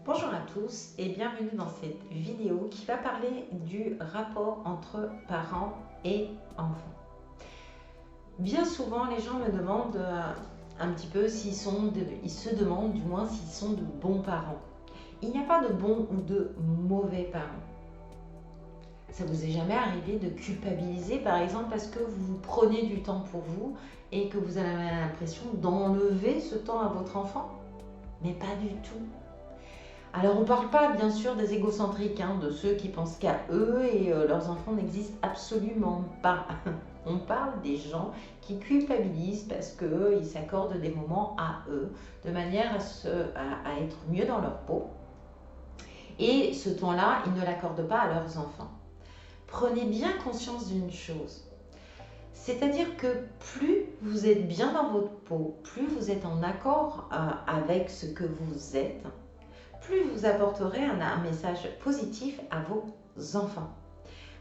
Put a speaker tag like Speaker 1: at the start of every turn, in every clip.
Speaker 1: Bonjour à tous et bienvenue dans cette vidéo qui va parler du rapport entre parents et enfants. Bien souvent, les gens me demandent un petit peu ils se demandent du moins s'ils sont de bons parents. Il n'y a pas de bons ou de mauvais parents. Ça vous est jamais arrivé de culpabiliser par exemple parce que vous prenez du temps pour vous et que vous avez l'impression d'enlever ce temps à votre enfant? Mais pas du tout. Alors on ne parle pas bien sûr des égocentriques, de ceux qui pensent qu'à eux et leurs enfants n'existent absolument pas. On parle des gens qui culpabilisent parce qu'ils s'accordent des moments à eux, de manière à être mieux dans leur peau. Et ce temps-là, ils ne l'accordent pas à leurs enfants. Prenez bien conscience d'une chose. C'est-à-dire que plus vous êtes bien dans votre peau, plus vous êtes en accord avec ce que vous êtes, plus vous apporterez un message positif à vos enfants.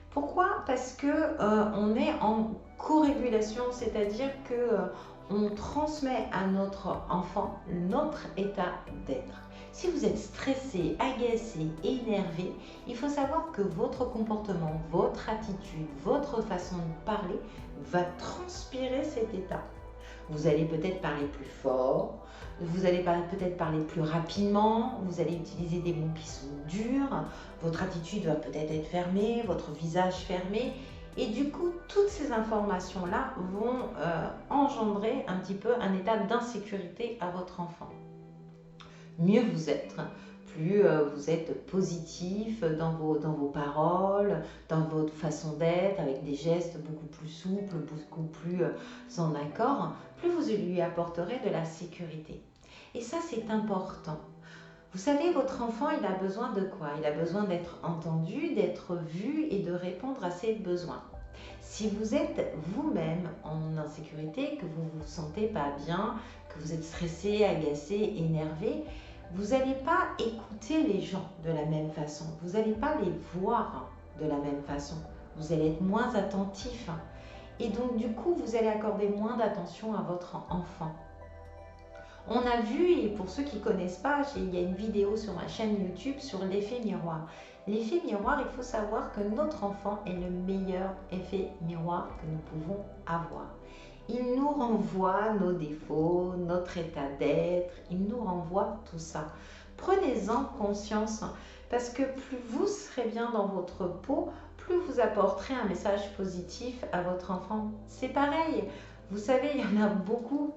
Speaker 1: Pourquoi? Parce que on est en co-régulation, c'est-à-dire que on transmet à notre enfant notre état d'être. Si vous êtes stressé, agacé, énervé, il faut savoir que votre comportement, votre attitude, votre façon de parler va transpirer cet état. Vous allez peut-être parler plus fort, vous allez peut-être parler plus rapidement, vous allez utiliser des mots qui sont durs, votre attitude va peut-être être fermée, votre visage fermé. Et du coup, toutes ces informations-là vont engendrer un petit peu un état d'insécurité à votre enfant. Mieux vous êtes, plus vous êtes positif dans vos paroles, dans votre façon d'être, avec des gestes beaucoup plus souples, beaucoup plus en accord, plus vous lui apporterez de la sécurité. Et ça, c'est important. Vous savez, votre enfant, il a besoin de quoi? Il a besoin d'être entendu, d'être vu et de répondre à ses besoins. Si vous êtes vous-même en insécurité, que vous ne vous sentez pas bien, que vous êtes stressé, agacé, énervé, vous n'allez pas écouter les gens de la même façon. Vous n'allez pas les voir de la même façon. Vous allez être moins attentif. Et donc, du coup, vous allez accorder moins d'attention à votre enfant. On a vu, et pour ceux qui ne connaissent pas, il y a une vidéo sur ma chaîne YouTube sur l'effet miroir. L'effet miroir, il faut savoir que notre enfant est le meilleur effet miroir que nous pouvons avoir. Il nous renvoie nos défauts, notre état d'être, il nous renvoie tout ça. Prenez-en conscience parce que plus vous serez bien dans votre peau, plus vous apporterez un message positif à votre enfant. C'est pareil, vous savez, il y en a beaucoup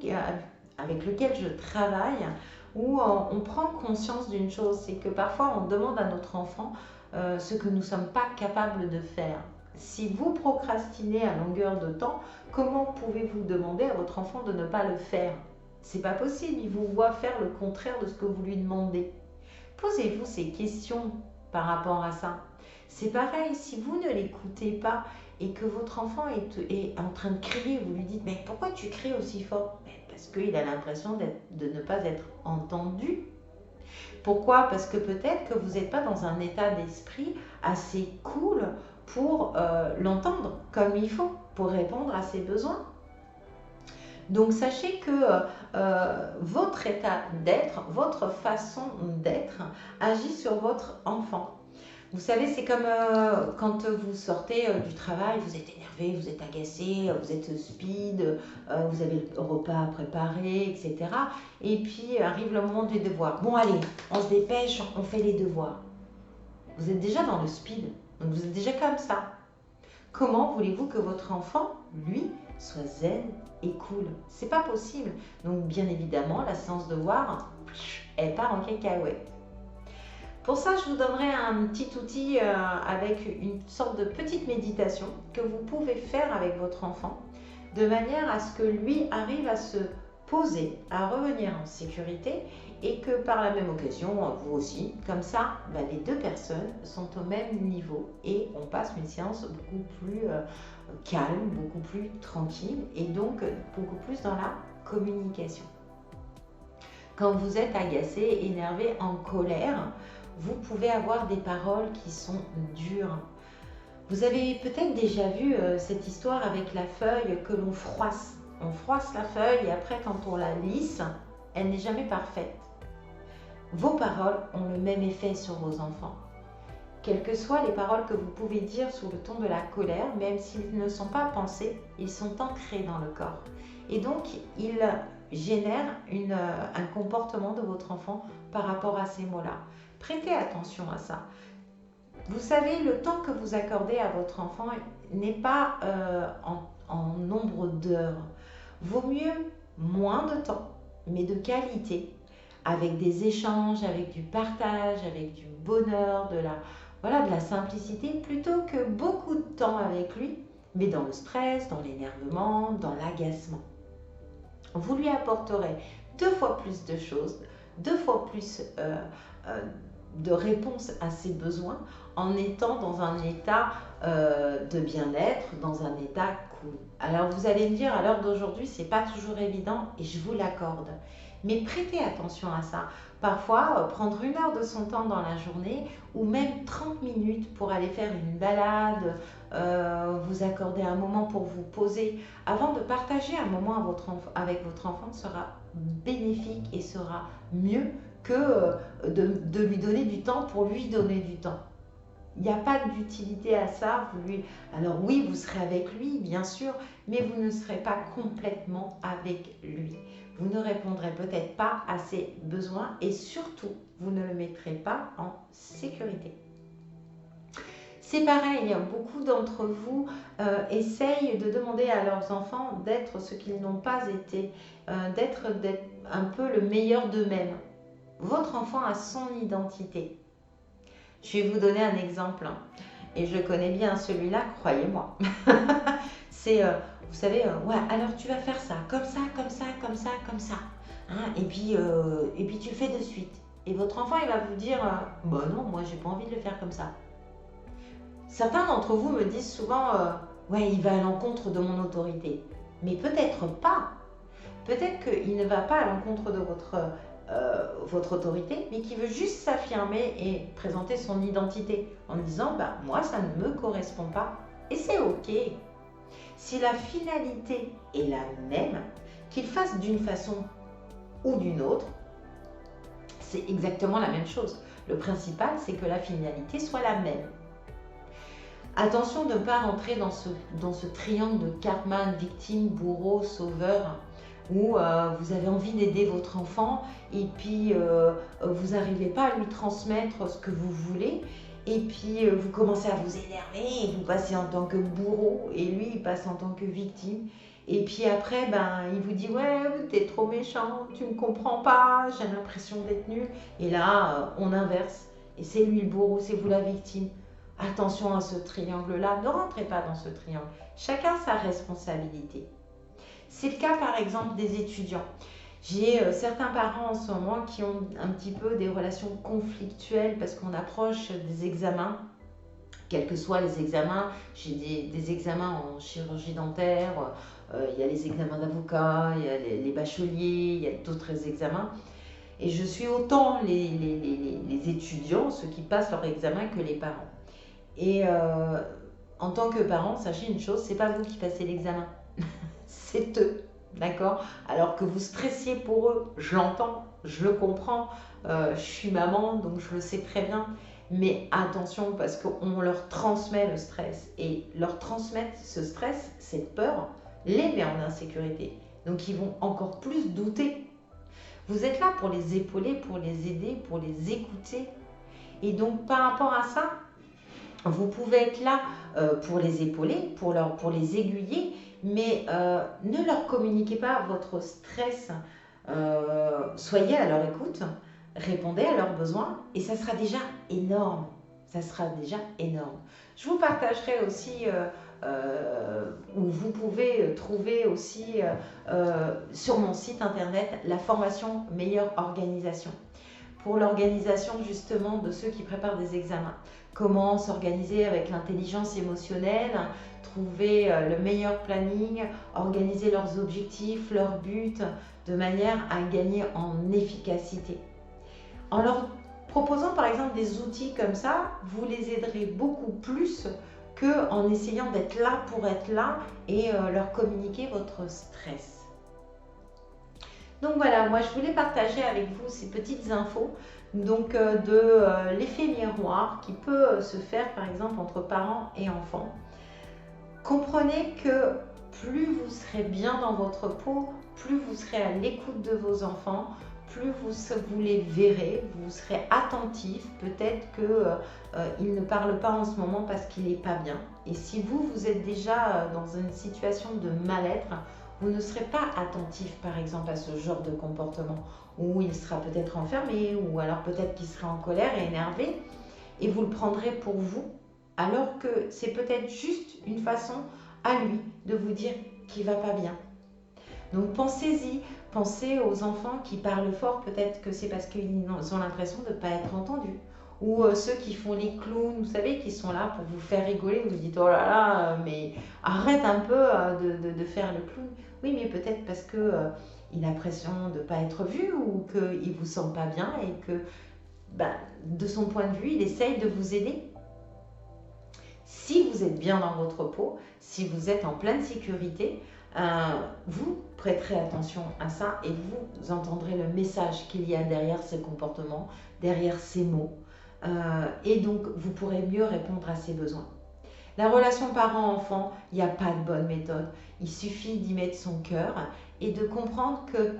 Speaker 1: avec lesquels je travaille où on prend conscience d'une chose, c'est que parfois on demande à notre enfant ce que nous ne sommes pas capables de faire. Si vous procrastinez à longueur de temps, comment pouvez-vous demander à votre enfant de ne pas le faire? C'est pas possible, il vous voit faire le contraire de ce que vous lui demandez. Posez-vous ces questions par rapport à ça. C'est pareil, si vous ne l'écoutez pas et que votre enfant est en train de crier, vous lui dites « Mais pourquoi tu cries aussi fort ?» Parce qu'il a l'impression de ne pas être entendu. Pourquoi? Parce que peut-être que vous n'êtes pas dans un état d'esprit assez cool pour l'entendre comme il faut, pour répondre à ses besoins. Donc sachez que votre état d'être, votre façon d'être agit sur votre enfant. Vous savez, c'est comme quand vous sortez du travail, vous êtes énervé, vous êtes agacé, vous êtes speed, vous avez le repas à préparer, etc. Et puis arrive le moment des devoirs. Bon allez, on se dépêche, on fait les devoirs. Vous êtes déjà dans le speed, donc vous êtes déjà comme ça. Comment voulez-vous que votre enfant, lui, soit zen et cool? C'est pas possible. Donc bien évidemment, la séance de devoirs, elle part en cacahuète. Pour ça, je vous donnerai un petit outil avec une sorte de petite méditation que vous pouvez faire avec votre enfant de manière à ce que lui arrive à se poser, à revenir en sécurité et que par la même occasion, vous aussi, comme ça, les deux personnes sont au même niveau et on passe une séance beaucoup plus calme, beaucoup plus tranquille et donc beaucoup plus dans la communication. Quand vous êtes agacé, énervé, en colère, vous pouvez avoir des paroles qui sont dures. Vous avez peut-être déjà vu cette histoire avec la feuille que l'on froisse. On froisse la feuille et après quand on la lisse, elle n'est jamais parfaite. Vos paroles ont le même effet sur vos enfants. Quelles que soient les paroles que vous pouvez dire sous le ton de la colère, même s'ils ne sont pas pensés, ils sont ancrés dans le corps. Et donc, ils génèrent un comportement de votre enfant par rapport à ces mots-là. Prêtez attention à ça. Vous savez, le temps que vous accordez à votre enfant n'est pas en nombre d'heures. Vaut mieux moins de temps, mais de qualité, avec des échanges, avec du partage, avec du bonheur, de la simplicité, plutôt que beaucoup de temps avec lui, mais dans le stress, dans l'énervement, dans l'agacement. Vous lui apporterez 2 fois plus de choses, 2 fois plus de réponses à ses besoins en étant dans un état de bien-être, dans un état cool. Alors vous allez me dire, à l'heure d'aujourd'hui, c'est pas toujours évident et je vous l'accorde. Mais prêtez attention à ça. Parfois, prendre 1 heure de son temps dans la journée ou même 30 minutes pour aller faire une balade, vous accorder un moment pour vous poser avant de partager un moment avec votre enfant sera bénéfique et sera mieux que de lui donner du temps pour lui donner du temps. Il n'y a pas d'utilité à ça. Alors oui, vous serez avec lui, bien sûr, mais vous ne serez pas complètement avec lui. Vous ne répondrez peut-être pas à ses besoins et surtout, vous ne le mettrez pas en sécurité. C'est pareil, beaucoup d'entre vous essayent de demander à leurs enfants d'être ce qu'ils n'ont pas été, d'être un peu le meilleur d'eux-mêmes. Votre enfant a son identité. Je vais vous donner un exemple, et je connais bien celui-là, croyez-moi. C'est, vous savez, ouais, alors tu vas faire ça, comme ça, comme ça, comme ça, comme ça. Hein, et puis tu le fais de suite. Et votre enfant, il va vous dire, bah non, moi j'ai pas envie de le faire comme ça. Certains d'entre vous me disent souvent, ouais, il va à l'encontre de mon autorité. Mais peut-être pas. Peut-être qu'il ne va pas à l'encontre de votre autorité, mais qui veut juste s'affirmer et présenter son identité en disant, bah, moi, ça ne me correspond pas. Et c'est OK. Si la finalité est la même, qu'il fasse d'une façon ou d'une autre, c'est exactement la même chose. Le principal, c'est que la finalité soit la même. Attention de ne pas rentrer dans ce triangle de Cartman, victime, bourreau, sauveur, où vous avez envie d'aider votre enfant et puis vous n'arrivez pas à lui transmettre ce que vous voulez. Et puis vous commencez à vous énerver et vous passez en tant que bourreau et lui il passe en tant que victime. Et puis après, il vous dit « Ouais, t'es trop méchant, tu ne comprends pas, j'ai l'impression d'être nul. » Et là, on inverse. Et c'est lui le bourreau, c'est vous la victime. Attention à ce triangle-là, ne rentrez pas dans ce triangle. Chacun sa responsabilité. C'est le cas par exemple des étudiants. J'ai certains parents en ce moment qui ont un petit peu des relations conflictuelles parce qu'on approche des examens, quels que soient les examens. J'ai des examens en chirurgie dentaire, il y a les examens d'avocat, il y a les bacheliers, il y a d'autres examens. Et je suis autant les étudiants, ceux qui passent leur examen, que les parents. Et en tant que parent, sachez une chose, c'est pas vous qui passez l'examen, c'est eux, d'accord? Alors que vous stressiez pour eux, je l'entends, je le comprends, je suis maman, donc je le sais très bien. Mais attention, parce qu'on leur transmet le stress. Et leur transmettre ce stress, cette peur, les met en insécurité. Donc ils vont encore plus douter. Vous êtes là pour les épauler, pour les aider, pour les écouter. Et donc par rapport à ça, vous pouvez être là pour les épauler, pour les aiguiller, mais ne leur communiquez pas votre stress. Soyez à leur écoute, répondez à leurs besoins et ça sera déjà énorme. Ça sera déjà énorme. Je vous partagerai aussi, où vous pouvez trouver aussi sur mon site internet la formation Meilleure Organisation. Pour l'organisation justement de ceux qui préparent des examens. Comment s'organiser avec l'intelligence émotionnelle, trouver le meilleur planning, organiser leurs objectifs, leurs buts, de manière à gagner en efficacité. En leur proposant par exemple des outils comme ça, vous les aiderez beaucoup plus qu'en essayant d'être là pour être là et leur communiquer votre stress. Donc voilà, moi je voulais partager avec vous ces petites infos Donc de l'effet miroir qui peut se faire par exemple entre parents et enfants. Comprenez que plus vous serez bien dans votre peau, plus vous serez à l'écoute de vos enfants, plus vous les verrez, vous serez attentif. Peut-être qu'il ne parle pas en ce moment parce qu'il n'est pas bien. Et si vous êtes déjà dans une situation de mal-être, vous ne serez pas attentif par exemple à ce genre de comportement où il sera peut-être enfermé ou alors peut-être qu'il sera en colère et énervé et vous le prendrez pour vous alors que c'est peut-être juste une façon à lui de vous dire qu'il va pas bien. Donc pensez-y, pensez aux enfants qui parlent fort, peut-être que c'est parce qu'ils ont l'impression de ne pas être entendus. Ou ceux qui font les clowns, vous savez, qui sont là pour vous faire rigoler, vous dites oh là là, mais arrête un peu de faire le clown. Oui, mais peut-être parce que il a l'impression de ne pas être vu ou qu'il ne vous sent pas bien et que ben, de son point de vue, il essaye de vous aider. Si vous êtes bien dans votre peau, si vous êtes en pleine sécurité, vous prêterez attention à ça et vous entendrez le message qu'il y a derrière ces comportements, derrière ces mots. Et donc, vous pourrez mieux répondre à ses besoins. La relation parent-enfant, il n'y a pas de bonne méthode. Il suffit d'y mettre son cœur et de comprendre que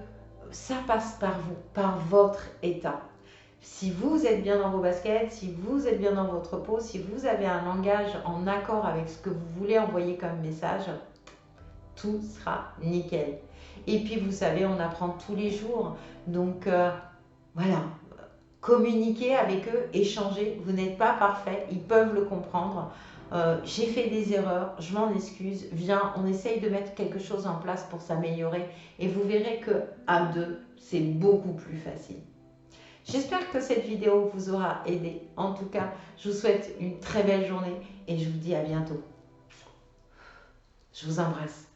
Speaker 1: ça passe par vous, par votre état. Si vous êtes bien dans vos baskets, si vous êtes bien dans votre peau, si vous avez un langage en accord avec ce que vous voulez envoyer comme message, tout sera nickel. Et puis vous savez, on apprend tous les jours. Donc voilà, communiquez avec eux, échangez. Vous n'êtes pas parfait, ils peuvent le comprendre. J'ai fait des erreurs, je m'en excuse. Viens, on essaye de mettre quelque chose en place pour s'améliorer. Et vous verrez que à deux, c'est beaucoup plus facile. J'espère que cette vidéo vous aura aidé. En tout cas, je vous souhaite une très belle journée et je vous dis à bientôt. Je vous embrasse.